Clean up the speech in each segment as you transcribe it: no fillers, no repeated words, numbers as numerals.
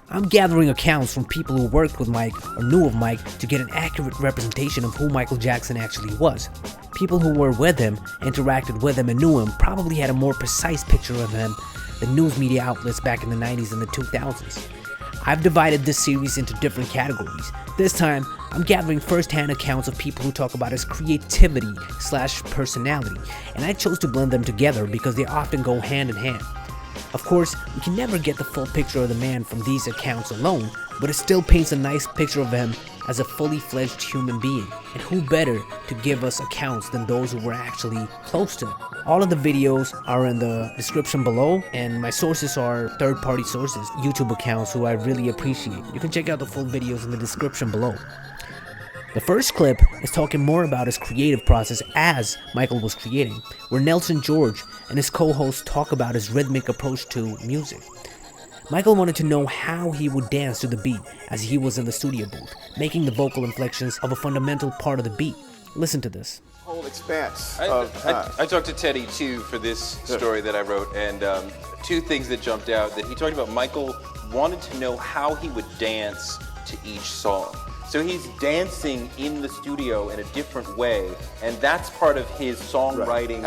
I'm gathering accounts from people who worked with Mike or knew of Mike to get an accurate representation of who Michael Jackson actually was. People who were with him, interacted with him, and knew him probably had a more precise picture of him than news media outlets back in the 90s and the 2000s. I've divided this series into different categories. This time, I'm gathering first-hand accounts of people who talk about his creativity/personality, and I chose to blend them together because they often go hand in hand. Of course, we can never get the full picture of the man from these accounts alone, but it still paints a nice picture of him as a fully fledged human being, and who better to give us accounts than those who were actually close to him. All of the videos are in the description below, and my sources are third-party sources, YouTube accounts who I really appreciate. You can check out the full videos in the description below. The first clip is talking more about his creative process as Michael was creating, where Nelson George and his co-host talk about his rhythmic approach to music. Michael wanted to know how he would dance to the beat as he was in the studio booth, making the vocal inflections of a fundamental part of the beat. Listen to this. Whole expanse of time. I talked to Teddy too for this story that I wrote, and two things that jumped out. That he talked about Michael wanted to know how he would dance to each song. So he's dancing in the studio in a different way, and that's part of his songwriting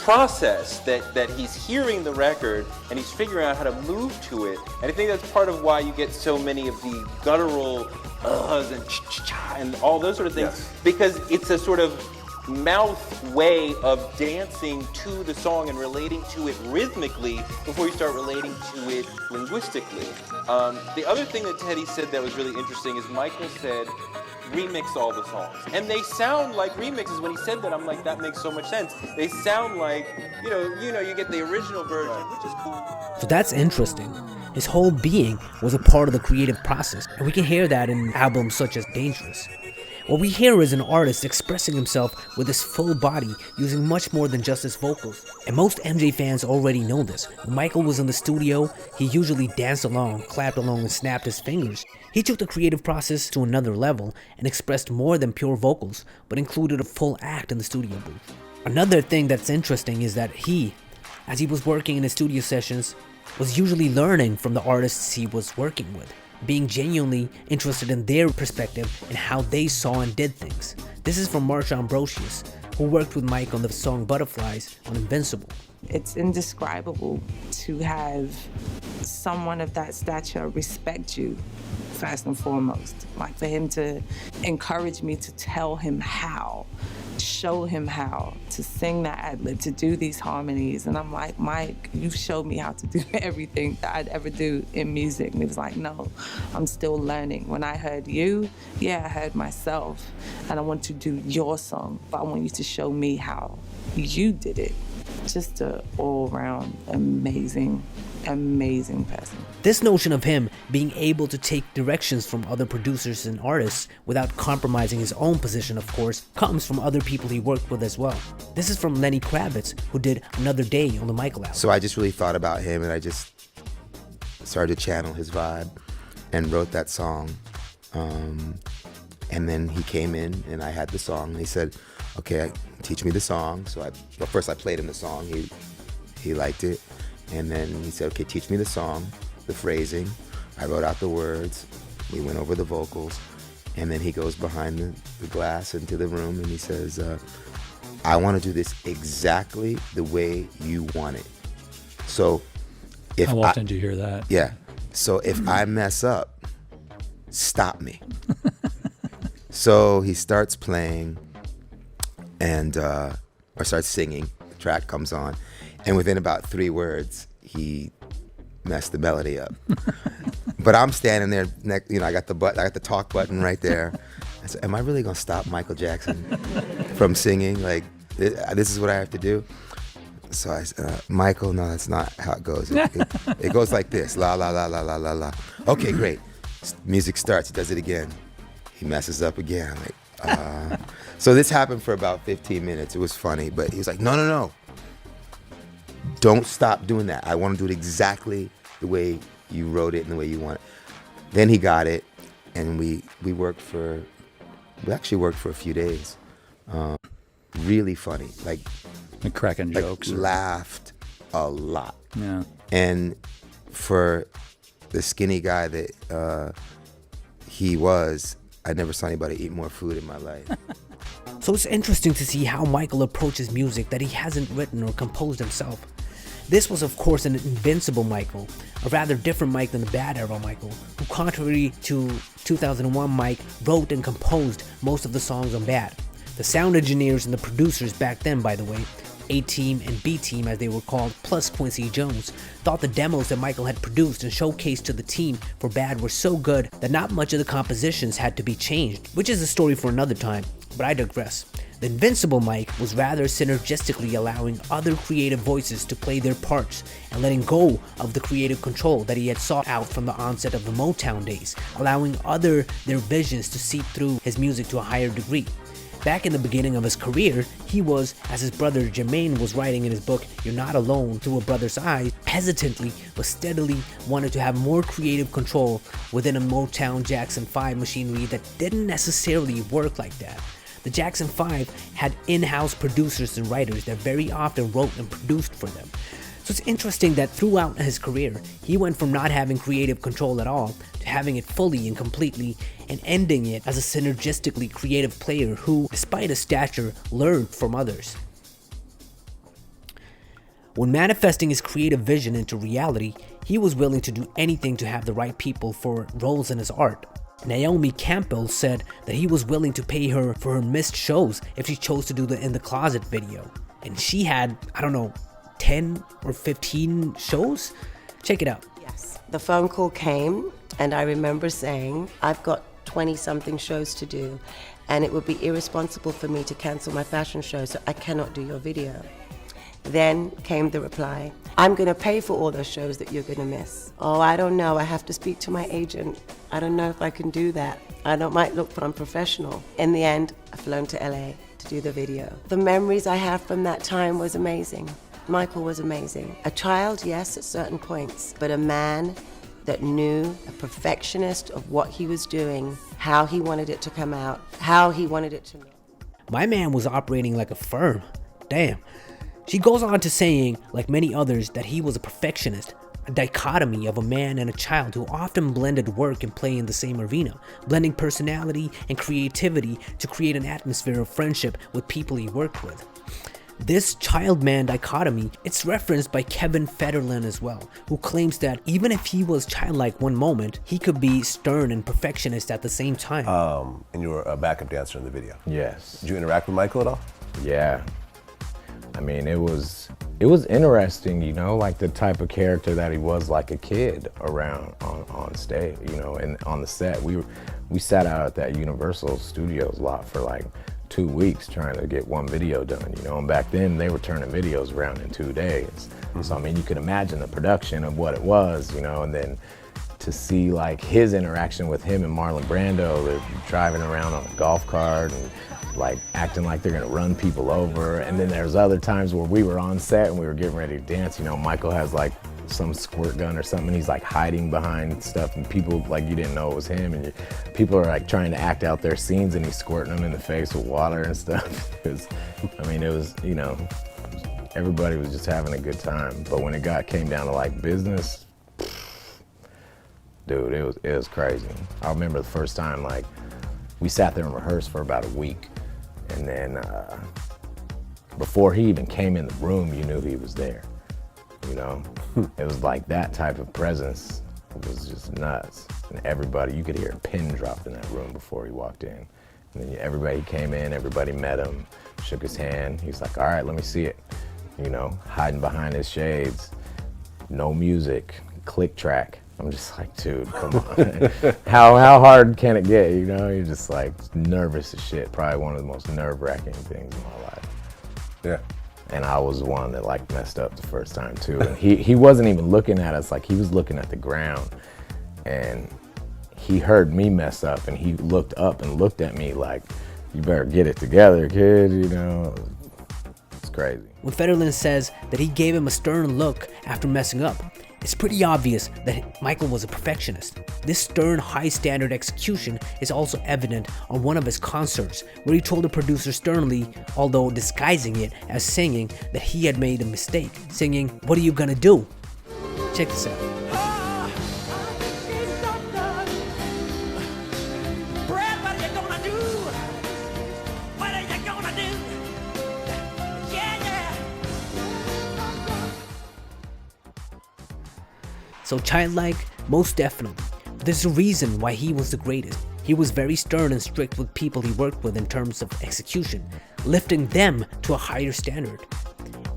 process, that he's hearing the record and he's figuring out how to move to it. And I think that's part of why you get so many of the guttural uhs and ch-ch-cha and all those sort of things, because it's a sort of mouth way of dancing to the song and relating to it rhythmically before you start relating to it linguistically. The other thing that Teddy said that was really interesting is Michael said, remix all the songs. And they sound like remixes. When he said that, I'm like, that makes so much sense. They sound like, you get the original version, which is cool. So that's interesting. His whole being was a part of the creative process, and we can hear that in albums such as Dangerous. What we hear is an artist expressing himself with his full body, using much more than just his vocals. And most MJ fans already know this. When Michael was in the studio, he usually danced along, clapped along, and snapped his fingers. He took the creative process to another level and expressed more than pure vocals, but included a full act in the studio booth. Another thing that's interesting is that he, as he was working in his studio sessions, was usually learning from the artists he was working with, being genuinely interested in their perspective and how they saw and did things. This is from Marsha Ambrosious, who worked with Mike on the song Butterflies on Invincible. It's indescribable to have someone of that stature respect you, first and foremost. Like, for him to encourage me to tell him how, show him how to sing that ad-lib, to do these harmonies. And I'm like, Mike, you've showed me how to do everything that I'd ever do in music. And he was like, no, I'm still learning. When I heard you, I heard myself. And I want to do your song, but I want you to show me how you did it. Just an all-around amazing person. This notion of him being able to take directions from other producers and artists without compromising his own position, of course, comes from other people he worked with as well. This is from Lenny Kravitz, who did Another Day on the Michael album. So I just really thought about him, and I just started to channel his vibe and wrote that song. And then he came in and I had the song, and he said, okay, teach me the song. So first I played him the song, he liked it. And then he said, okay, teach me the song, the phrasing. I wrote out the words. We went over the vocals. And then he goes behind the glass into the room and he says, I want to do this exactly the way you want it. So if How often do you hear that? Yeah. So if I mess up, stop me. So he starts playing and or starts singing. The track comes on. And within about 3 words, he messed the melody up. But I'm standing there, I got the talk button right there. I said, am I really gonna stop Michael Jackson from singing? Like, this is what I have to do? So I said, Michael, no, that's not how it goes. It goes like this, la, la, la, la, la, la, la. Okay, great. Music starts, he does it again. He messes up again. I'm like, So this happened for about 15 minutes. It was funny, but he was like, no. Don't stop doing that. I want to do it exactly the way you wrote it and the way you want it. Then he got it, and we actually worked for a few days. Really funny, like cracking jokes. Laughed a lot. Yeah. And for the skinny guy that he was, I never saw anybody eat more food in my life. So it's interesting to see how Michael approaches music that he hasn't written or composed himself. This was of course an invincible Michael, a rather different Mike than the Bad Era Michael, who contrary to 2001 Mike, wrote and composed most of the songs on Bad. The sound engineers and the producers back then, by the way, A-Team and B-Team as they were called, plus Quincy Jones, thought the demos that Michael had produced and showcased to the team for Bad were so good that not much of the compositions had to be changed, which is a story for another time, but I digress. The Invincible Mike was rather synergistically allowing other creative voices to play their parts and letting go of the creative control that he had sought out from the onset of the Motown days, allowing their visions to seep through his music to a higher degree. Back in the beginning of his career, he was, as his brother Jermaine was writing in his book You're Not Alone Through a Brother's Eyes, hesitantly but steadily wanted to have more creative control within a Motown Jackson 5 machinery that didn't necessarily work like that. The Jackson 5 had in-house producers and writers that very often wrote and produced for them. So it's interesting that throughout his career, he went from not having creative control at all to having it fully and completely, and ending it as a synergistically creative player who, despite his stature, learned from others. When manifesting his creative vision into reality, he was willing to do anything to have the right people for roles in his art. Naomi Campbell said that he was willing to pay her for her missed shows if she chose to do the In the Closet video. And she had, 10 or 15 shows? Check it out. Yes. The phone call came, and I remember saying, I've got 20-something shows to do, and it would be irresponsible for me to cancel my fashion show, so I cannot do your video. Then came the reply, I'm going to pay for all those shows that you're going to miss. Oh, I don't know. I have to speak to my agent. I don't know if I can do that. Might look unprofessional. In the end, I've flown to LA to do the video. The memories I have from that time was amazing. Michael was amazing. A child, yes, at certain points, but a man that knew, a perfectionist of what he was doing, how he wanted it to come out, how he wanted it to look. My man was operating like a firm. Damn. She goes on to saying, like many others, that he was a perfectionist, a dichotomy of a man and a child who often blended work and play in the same arena, blending personality and creativity to create an atmosphere of friendship with people he worked with. This child-man dichotomy, it's referenced by Kevin Federline as well, who claims that even if he was childlike one moment, he could be stern and perfectionist at the same time. And you were a backup dancer in the video. Yes. Did you interact with Michael at all? Yeah. I mean, it was interesting, like the type of character that he was, like a kid around on stage, and on the set. We sat out at that Universal Studios lot for like 2 weeks trying to get one video done, and back then they were turning videos around in 2 days. Mm-hmm. So I mean, you can imagine the production of what it was, and then to see like his interaction with him and Marlon Brando, they're driving around on a golf cart and like acting like they're gonna run people over. And then there's other times where we were on set and we were getting ready to dance, Michael has like some squirt gun or something, he's like hiding behind stuff, and people like you didn't know it was him, and people are like trying to act out their scenes and he's squirting them in the face with water and stuff. It was everybody was just having a good time. But when it came down to like business, dude, it was crazy. I remember the first time, like, we sat there and rehearsed for about a week, and then before he even came in the room, you knew he was there. It was like that type of presence. It was just nuts. And everybody, you could hear a pin drop in that room before he walked in. And then everybody came in, everybody met him, shook his hand. He was like, all right, let me see it. Hiding behind his shades, no music, click track. I'm just like, dude, come on. How hard can it get, You're just like nervous as shit. Probably one of the most nerve-wracking things in my life. Yeah. And I was the one that like messed up the first time too. And he wasn't even looking at us, like he was looking at the ground. And he heard me mess up and he looked up and looked at me like, you better get it together, kid, It's crazy. When Federline says that he gave him a stern look after messing up, it's pretty obvious that Michael was a perfectionist. This stern, high-standard execution is also evident on one of his concerts, where he told the producer sternly, although disguising it as singing, that he had made a mistake, singing, "What are you gonna do?" Check this out. So childlike, most definitely. But there's a reason why he was the greatest. He was very stern and strict with people he worked with in terms of execution, lifting them to a higher standard.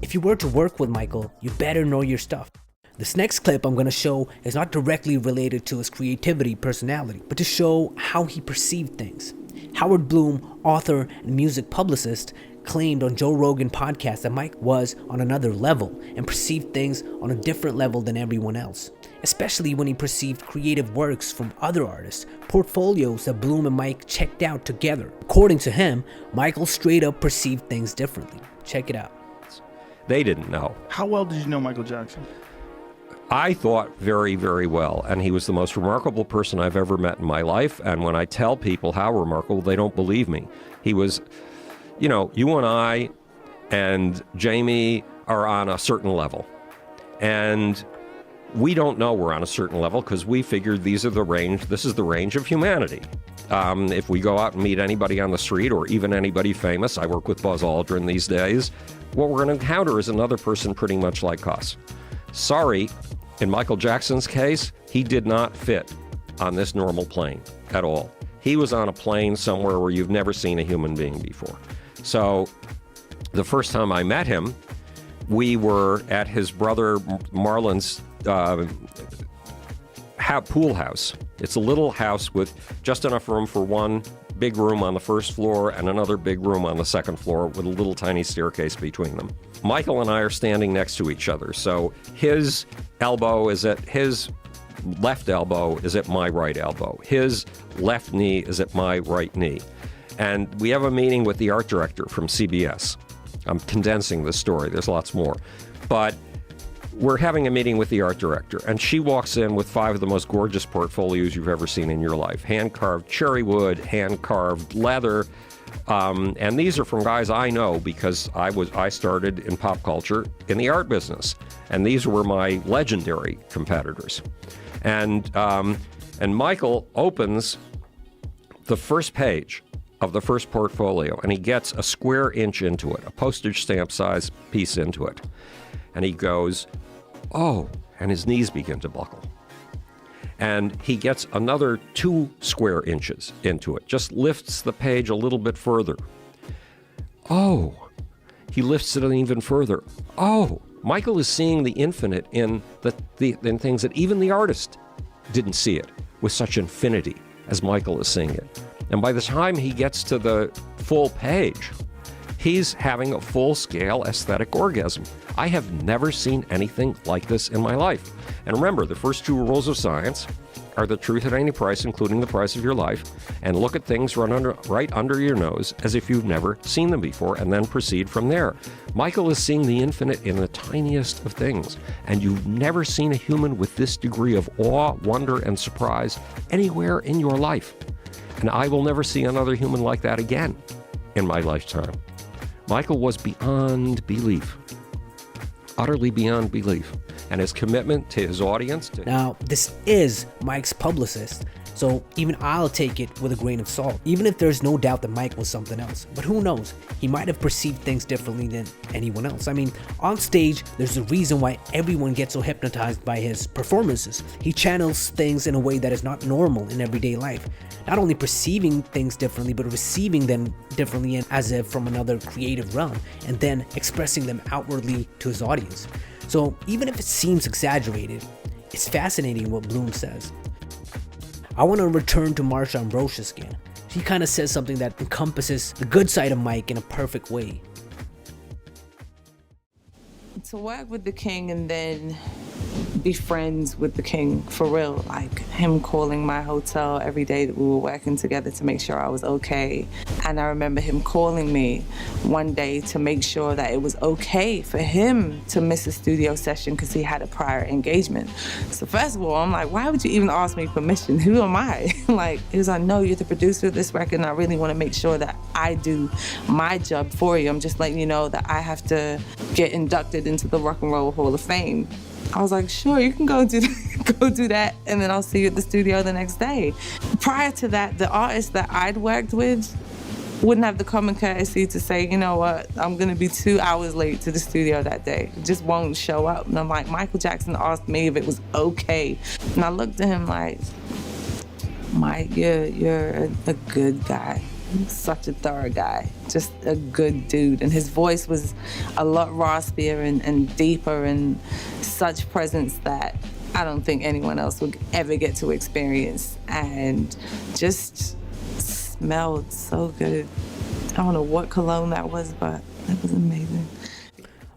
If you were to work with Michael, you better know your stuff. This next clip I'm going to show is not directly related to his creativity, personality, but to show how he perceived things. Howard Bloom, author and music publicist, claimed on Joe Rogan podcast that Mike was on another level and perceived things on a different level than everyone else, especially when he perceived creative works from other artists, portfolios that Bloom and Mike checked out together. According to him, Michael straight up perceived things differently. Check it out. They didn't know. How well did you know Michael Jackson? I thought very, very well, and he was the most remarkable person I've ever met in my life, and when I tell people how remarkable, they don't believe me. He was, you know, you and I and Jamie are on a certain level, and we don't know we're on a certain level because we figured this is the range of humanity. If we go out and meet anybody on the street or even anybody famous, I work with Buzz Aldrin these days, what we're going to encounter is another person pretty much like us. Sorry, in Michael Jackson's case, he did not fit on this normal plane at all. He was on a plane somewhere where you've never seen a human being before. So the first time I met him, we were at his brother Marlon's pool house. It's a little house with just enough room for one big room on the first floor and another big room on the second floor with a little tiny staircase between them. Michael and I are standing next to each other, so his elbow is at his left elbow is at my right elbow. His left knee is at my right knee. And we have a meeting with the art director from CBS. I'm condensing the story, there's lots more. But we're having a meeting with the art director, and she walks in with 5 of the most gorgeous portfolios you've ever seen in your life. Hand-carved cherry wood, hand-carved leather, and these are from guys I know because I started in pop culture in the art business, and these were my legendary competitors. And Michael opens the first page of the first portfolio, and he gets a square inch into it, a postage stamp size piece into it, and he goes, "Oh," and his knees begin to buckle. And he gets another 2 square inches into it, just lifts the page a little bit further. "Oh," he lifts it even further. "Oh," Michael is seeing the infinite in in things that even the artist didn't see it with such infinity as Michael is seeing it. And by the time he gets to the full page, he's having a full-scale aesthetic orgasm. I have never seen anything like this in my life. And remember, the first 2 rules of science are the truth at any price, including the price of your life, and look at things right under your nose as if you've never seen them before, and then proceed from there. Michael is seeing the infinite in the tiniest of things, and you've never seen a human with this degree of awe, wonder, and surprise anywhere in your life. And I will never see another human like that again in my lifetime. Michael was beyond belief, utterly beyond belief. And his commitment to his audience. Now, this is Mike's publicist, so even I'll take it with a grain of salt, even if there's no doubt that Mike was something else. But who knows? He might have perceived things differently than anyone else. I mean, on stage, there's a reason why everyone gets so hypnotized by his performances. He channels things in a way that is not normal in everyday life. Not only perceiving things differently, but receiving them differently as if from another creative realm, and then expressing them outwardly to his audience. So even if it seems exaggerated, it's fascinating what Bloom says. I want to return to Marsha Ambrosious again. She kind of says something that encompasses the good side of Mike in a perfect way. To work with the king and then be friends with the king for real, like him calling my hotel every day that we were working together to make sure I was okay. And I remember him calling me one day to make sure that it was okay for him to miss a studio session because he had a prior engagement. So first of all, I'm like, why would you even ask me permission? Who am I? Like, he was like, no, you're the producer of this record and I really want to make sure that I do my job for you. I'm just letting you know that I have to get inducted into the Rock and Roll Hall of Fame. I was like, sure, you can go do that, and then I'll see you at the studio the next day. Prior to that, the artists that I'd worked with, wouldn't have the common courtesy to say, you know what, I'm gonna be 2 hours late to the studio that day. Just won't show up. And I'm like, Michael Jackson asked me if it was okay. And I looked at him like, Mike, you're a good guy. Such a thorough guy, just a good dude. And his voice was a lot raspier and deeper and such presence that I don't think anyone else would ever get to experience. And just smelled so good. I don't know what cologne that was, but it was amazing.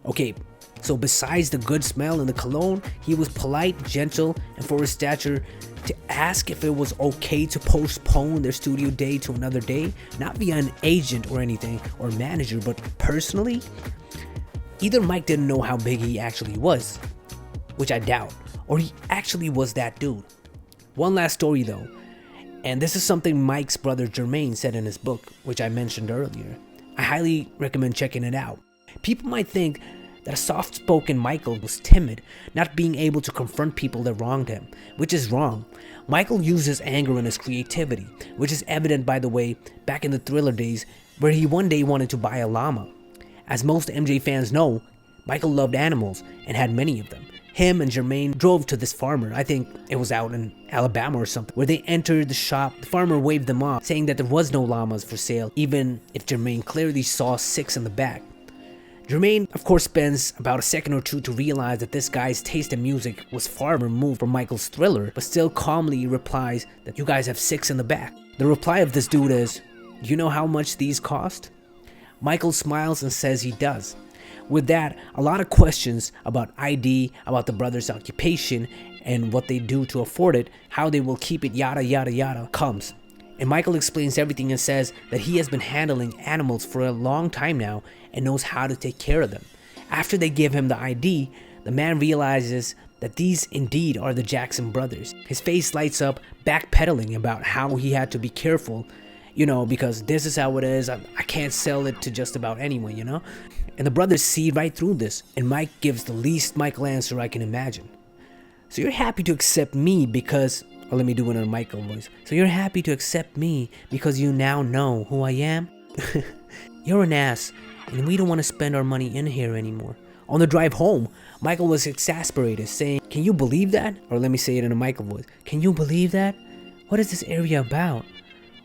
Okay, so besides the good smell and the cologne, he was polite, gentle, and for his stature, to ask if it was okay to postpone their studio day to another day, not via an agent or anything, or manager, but personally. Either Mike didn't know how big he actually was, which I doubt, or he actually was that dude. One last story though, and this is something Mike's brother Jermaine said in his book, which I mentioned earlier. I highly recommend checking it out. People might think that a soft-spoken Michael was timid, not being able to confront people that wronged him, which is wrong. Michael uses anger in his creativity, which is evident, by the way, back in the Thriller days, where he one day wanted to buy a llama. As most MJ fans know, Michael loved animals and had many of them. Him and Jermaine drove to this farmer, I think it was out in Alabama or something, where they entered the shop. The farmer waved them off, saying that there was no llamas for sale, even if Jermaine clearly saw 6 in the back. Jermaine, of course, spends about a second or two to realize that this guy's taste in music was far removed from Michael's Thriller, but still calmly replies that you guys have 6 in the back. The reply of this dude is, "Do you know how much these cost?" Michael smiles and says he does. With that, a lot of questions about ID, about the brothers' occupation, and what they do to afford it, how they will keep it, yada yada yada, comes. And Michael explains everything and says that he has been handling animals for a long time now and knows how to take care of them. After they give him the ID, the man realizes that these indeed are the Jackson brothers. His face lights up, backpedaling about how he had to be careful, because this is how it is. I can't sell it to just about anyone, And the brothers see right through this, and Mike gives the least Michael answer I can imagine. So you're happy to accept me because... Or let me do it in a Michael voice. So you're happy to accept me because you now know who I am? You're an ass, and we don't want to spend our money in here anymore. On the drive home, Michael was exasperated, saying, "Can you believe that?" Or let me say it in a Michael voice. "Can you believe that? What is this area about?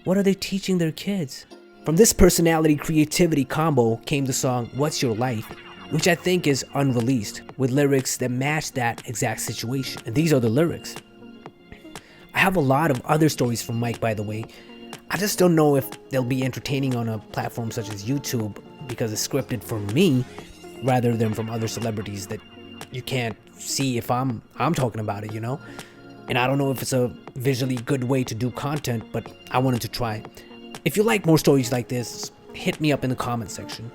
What are they teaching their kids?" From this personality-creativity combo came the song What's Your Life, which I think is unreleased, with lyrics that match that exact situation. And these are the lyrics. I have a lot of other stories from Mike, by the way. I just don't know if they'll be entertaining on a platform such as YouTube because it's scripted for me rather than from other celebrities that you can't see if I'm talking about it, And I don't know if it's a visually good way to do content, but I wanted to try. If you like more stories like this, hit me up in the comment section.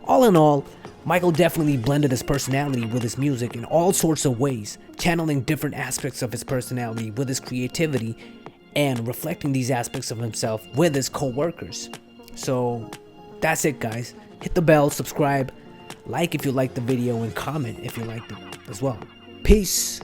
All in all, Michael definitely blended his personality with his music in all sorts of ways, channeling different aspects of his personality with his creativity and reflecting these aspects of himself with his co-workers. So that's it, guys. Hit the bell, subscribe, like if you liked the video, and comment if you liked it as well. Peace.